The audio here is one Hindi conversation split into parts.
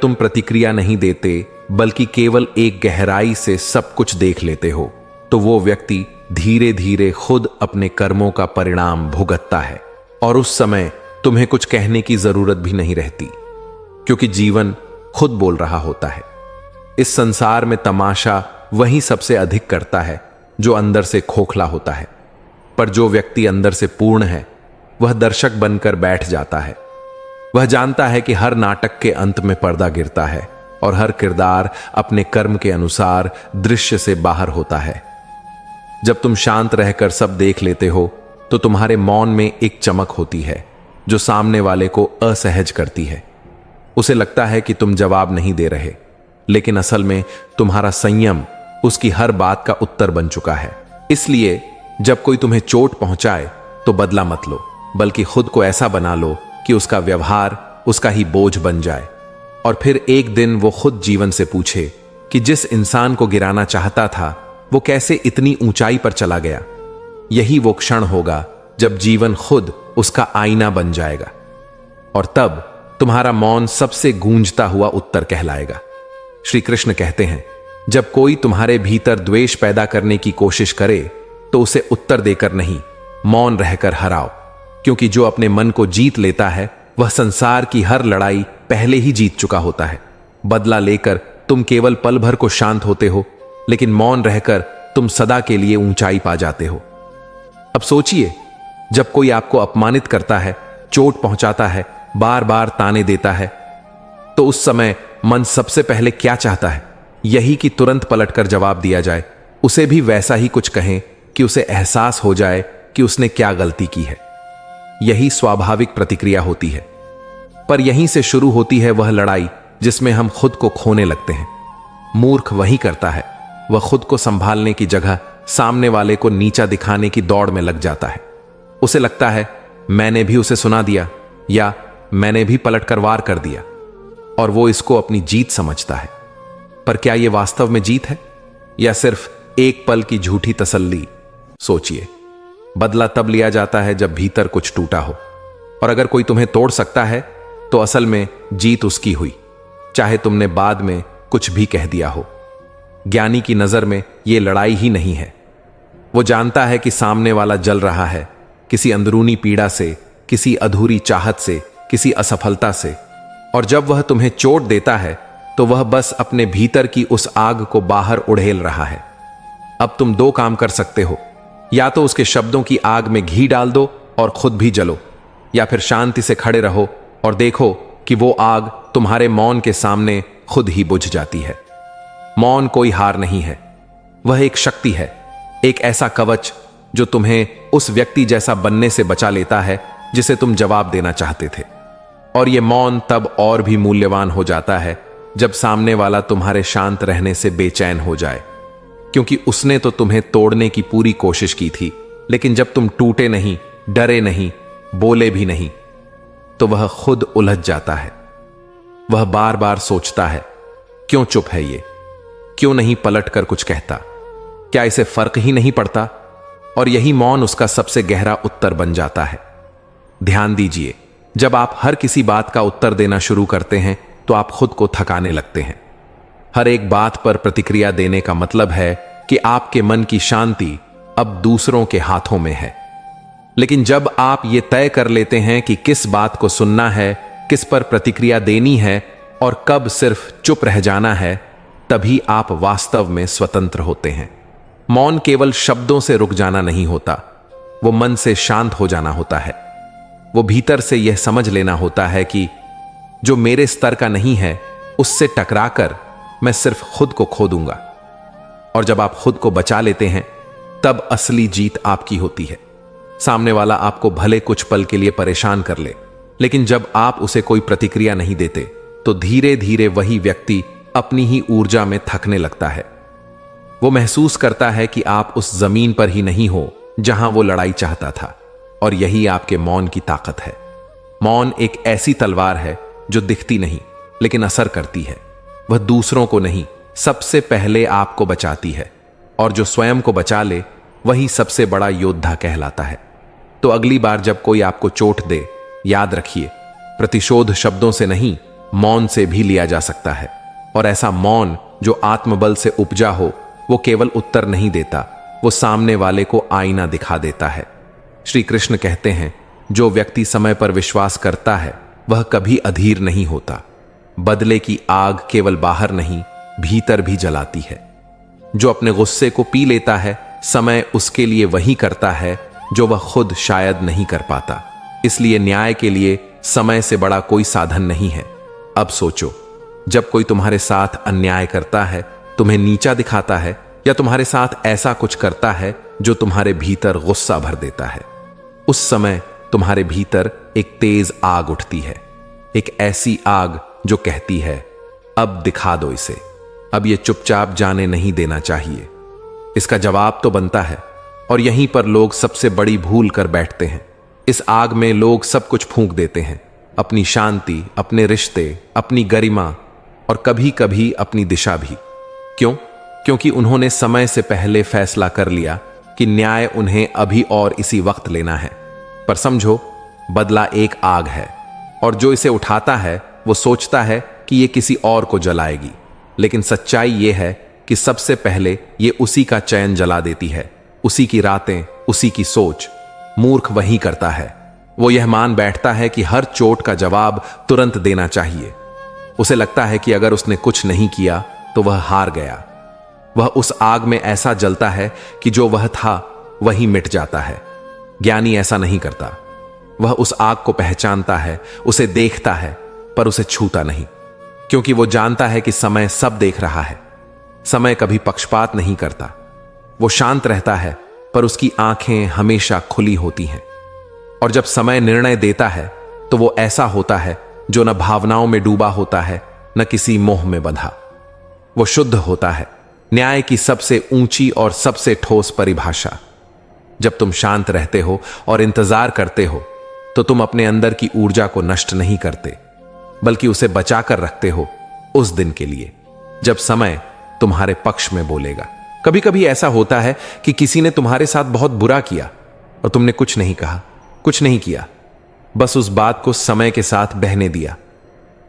तुम प्रतिक्रिया नहीं देते बल्कि केवल एक गहराई से सब कुछ देख लेते हो, तो वो व्यक्ति धीरे धीरे खुद अपने कर्मों का परिणाम भुगतता है और उस समय तुम्हें कुछ कहने की जरूरत भी नहीं रहती, क्योंकि जीवन खुद बोल रहा होता है। इस संसार में तमाशा वही सबसे अधिक करता है जो अंदर से खोखला होता है, पर जो व्यक्ति अंदर से पूर्ण है वह दर्शक बनकर बैठ जाता है। वह जानता है कि हर नाटक के अंत में पर्दा गिरता है और हर किरदार अपने कर्म के अनुसार दृश्य से बाहर होता है। जब तुम शांत रहकर सब देख लेते हो तो तुम्हारे मौन में एक चमक होती है जो सामने वाले को असहज करती है। उसे लगता है कि तुम जवाब नहीं दे रहे, लेकिन असल में तुम्हारा संयम उसकी हर बात का उत्तर बन चुका है। इसलिए जब कोई तुम्हें चोट पहुंचाए तो बदला मत लो, बल्कि खुद को ऐसा बना लो कि उसका व्यवहार उसका ही बोझ बन जाए और फिर एक दिन वो खुद जीवन से पूछे कि जिस इंसान को गिराना चाहता था वो कैसे इतनी ऊंचाई पर चला गया। यही वो क्षण होगा जब जीवन खुद उसका आईना बन जाएगा और तब तुम्हारा मौन सबसे गूंजता हुआ उत्तर कहलाएगा। श्री कृष्ण कहते हैं, जब कोई तुम्हारे भीतर द्वेष पैदा करने की कोशिश करे तो उसे उत्तर देकर नहीं, मौन रहकर हराओ, क्योंकि जो अपने मन को जीत लेता है वह संसार की हर लड़ाई पहले ही जीत चुका होता है। बदला लेकर तुम केवल पल भर को शांत होते हो, लेकिन मौन रहकर तुम सदा के लिए ऊंचाई पा जाते हो। अब सोचिए, जब कोई आपको अपमानित करता है, चोट पहुंचाता है, बार बार ताने देता है, तो उस समय मन सबसे पहले क्या चाहता है? यही कि तुरंत पलटकर जवाब दिया जाए, उसे भी वैसा ही कुछ कहें कि उसे एहसास हो जाए कि उसने क्या गलती की है। यही स्वाभाविक प्रतिक्रिया होती है, पर यहीं से शुरू होती है वह लड़ाई जिसमें हम खुद को खोने लगते हैं। मूर्ख वही करता है, वह खुद को संभालने की जगह सामने वाले को नीचा दिखाने की दौड़ में लग जाता है। उसे लगता है मैंने भी उसे सुना दिया या मैंने भी पलटकर वार कर दिया, और वो इसको अपनी जीत समझता है। पर क्या यह वास्तव में जीत है या सिर्फ एक पल की झूठी तसल्ली? सोचिए, बदला तब लिया जाता है जब भीतर कुछ टूटा हो, और अगर कोई तुम्हें तोड़ सकता है तो असल में जीत उसकी हुई, चाहे तुमने बाद में कुछ भी कह दिया हो। ज्ञानी की नजर में यह लड़ाई ही नहीं है। वो जानता है कि सामने वाला जल रहा है, किसी अंदरूनी पीड़ा से, किसी अधूरी चाहत से, किसी असफलता से, और जब वह तुम्हें चोट देता है तो वह बस अपने भीतर की उस आग को बाहर उड़ेल रहा है। अब तुम दो काम कर सकते हो, या तो उसके शब्दों की आग में घी डाल दो और खुद भी जलो, या फिर शांति से खड़े रहो और देखो कि वो आग तुम्हारे मौन के सामने खुद ही बुझ जाती है। मौन कोई हार नहीं है, वह एक शक्ति है, एक ऐसा कवच जो तुम्हें उस व्यक्ति जैसा बनने से बचा लेता है जिसे तुम जवाब देना चाहते थे। और यह मौन तब और भी मूल्यवान हो जाता है जब सामने वाला तुम्हारे शांत रहने से बेचैन हो जाए, क्योंकि उसने तो तुम्हें तोड़ने की पूरी कोशिश की थी, लेकिन जब तुम टूटे नहीं, डरे नहीं, बोले भी नहीं, तो वह खुद उलझ जाता है। वह बार बार सोचता है, क्यों चुप है ये, क्यों नहीं पलटकर कुछ कहता, क्या इसे फर्क ही नहीं पड़ता? और यही मौन उसका सबसे गहरा उत्तर बन जाता है। ध्यान दीजिए, जब आप हर किसी बात का उत्तर देना शुरू करते हैं तो आप खुद को थकाने लगते हैं। हर एक बात पर प्रतिक्रिया देने का मतलब है कि आपके मन की शांति अब दूसरों के हाथों में है। लेकिन जब आप ये तय कर लेते हैं कि किस बात को सुनना है, किस पर प्रतिक्रिया देनी है और कब सिर्फ चुप रह जाना है, तभी आप वास्तव में स्वतंत्र होते हैं। मौन केवल शब्दों से रुक जाना नहीं होता, वो मन से शांत हो जाना होता है। वो भीतर से यह समझ लेना होता है कि जो मेरे स्तर का नहीं है उससे टकराकर मैं सिर्फ खुद को खो दूंगा। और जब आप खुद को बचा लेते हैं तब असली जीत आपकी होती है। सामने वाला आपको भले कुछ पल के लिए परेशान कर ले, लेकिन जब आप उसे कोई प्रतिक्रिया नहीं देते तो धीरे धीरे वही व्यक्ति अपनी ही ऊर्जा में थकने लगता है। वो महसूस करता है कि आप उस जमीन पर ही नहीं हो जहां वो लड़ाई चाहता था, और यही आपके मौन की ताकत है। मौन एक ऐसी तलवार है जो दिखती नहीं लेकिन असर करती है। वह दूसरों को नहीं, सबसे पहले आपको बचाती है, और जो स्वयं को बचा ले वही सबसे बड़ा योद्धा कहलाता है। तो अगली बार जब कोई आपको चोट दे, याद रखिए, प्रतिशोध शब्दों से नहीं मौन से भी लिया जा सकता है। और ऐसा मौन जो आत्मबल से उपजा हो, वो केवल उत्तर नहीं देता, वो सामने वाले को आईना दिखा देता है। श्री कृष्ण कहते हैं, जो व्यक्ति समय पर विश्वास करता है वह कभी अधीर नहीं होता। बदले की आग केवल बाहर नहीं, भीतर भी जलाती है। जो अपने गुस्से को पी लेता है, समय उसके लिए वही करता है जो वह खुद शायद नहीं कर पाता। इसलिए न्याय के लिए समय से बड़ा कोई साधन नहीं है। अब सोचो, जब कोई तुम्हारे साथ अन्याय करता है, तुम्हें नीचा दिखाता है, या तुम्हारे साथ ऐसा कुछ करता है जो तुम्हारे भीतर गुस्सा भर देता है, उस समय तुम्हारे भीतर एक तेज आग उठती है। एक ऐसी आग जो कहती है, अब दिखा दो इसे, अब ये चुपचाप जाने नहीं देना चाहिए। इसका जवाब तो बनता है, और यहीं पर लोग सबसे बड़ी भूल कर बैठते हैं। इस आग में लोग सब कुछ फूंक देते हैं, अपनी शांति, अपने रिश्ते, अपनी गरिमा और कभी कभी अपनी दिशा भी। क्यों? क्योंकि उन्होंने समय से पहले फैसला कर लिया कि न्याय उन्हें अभी और इसी वक्त लेना है। पर समझो, बदला एक आग है, और जो इसे उठाता है वो सोचता है कि ये किसी और को जलाएगी, लेकिन सच्चाई ये है कि सबसे पहले ये उसी का चयन जला देती है, उसी की रातें, उसी की सोच। मूर्ख वही करता है। वो यह मान बैठता है कि हर चोट का जवाब तुरंत देना चाहिए। उसे लगता है कि अगर उसने कुछ नहीं किया तो वह हार गया। वह उस आग में ऐसा जलता है कि जो वह था वही मिट जाता है। ज्ञानी ऐसा नहीं करता। वह उस आग को पहचानता है, उसे देखता है, पर उसे छूता नहीं, क्योंकि वो जानता है कि समय सब देख रहा है। समय कभी पक्षपात नहीं करता। वो शांत रहता है, पर उसकी आंखें हमेशा खुली होती हैं। और जब समय निर्णय देता है तो वो ऐसा होता है जो न भावनाओं में डूबा होता है, न किसी मोह में बंधा। वो शुद्ध होता है, न्याय की सबसे ऊंची और सबसे ठोस परिभाषा। जब तुम शांत रहते हो और इंतजार करते हो, तो तुम अपने अंदर की ऊर्जा को नष्ट नहीं करते, बल्कि उसे बचाकर रखते हो उस दिन के लिए जब समय तुम्हारे पक्ष में बोलेगा। कभी कभी ऐसा होता है कि किसी ने तुम्हारे साथ बहुत बुरा किया और तुमने कुछ नहीं कहा, कुछ नहीं किया, बस उस बात को समय के साथ बहने दिया।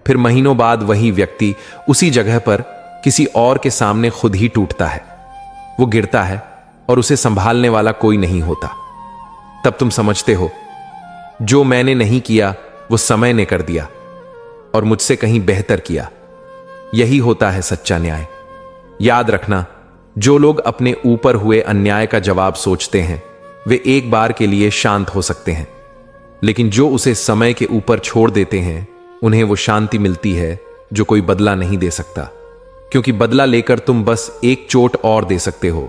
फिर महीनों बाद वही व्यक्ति उसी जगह पर किसी और के सामने खुद ही टूटता है। वो गिरता है और उसे संभालने वाला कोई नहीं होता। तब तुम समझते हो, जो मैंने नहीं किया वो समय ने कर दिया, और मुझसे कहीं बेहतर किया। यही होता है सच्चा न्याय। याद रखना, जो लोग अपने ऊपर हुए अन्याय का जवाब सोचते हैं, वे एक बार के लिए शांत हो सकते हैं, लेकिन जो उसे समय के ऊपर छोड़ देते हैं, उन्हें वो शांति मिलती है जो कोई बदला नहीं दे सकता। क्योंकि बदला लेकर तुम बस एक चोट और दे सकते हो,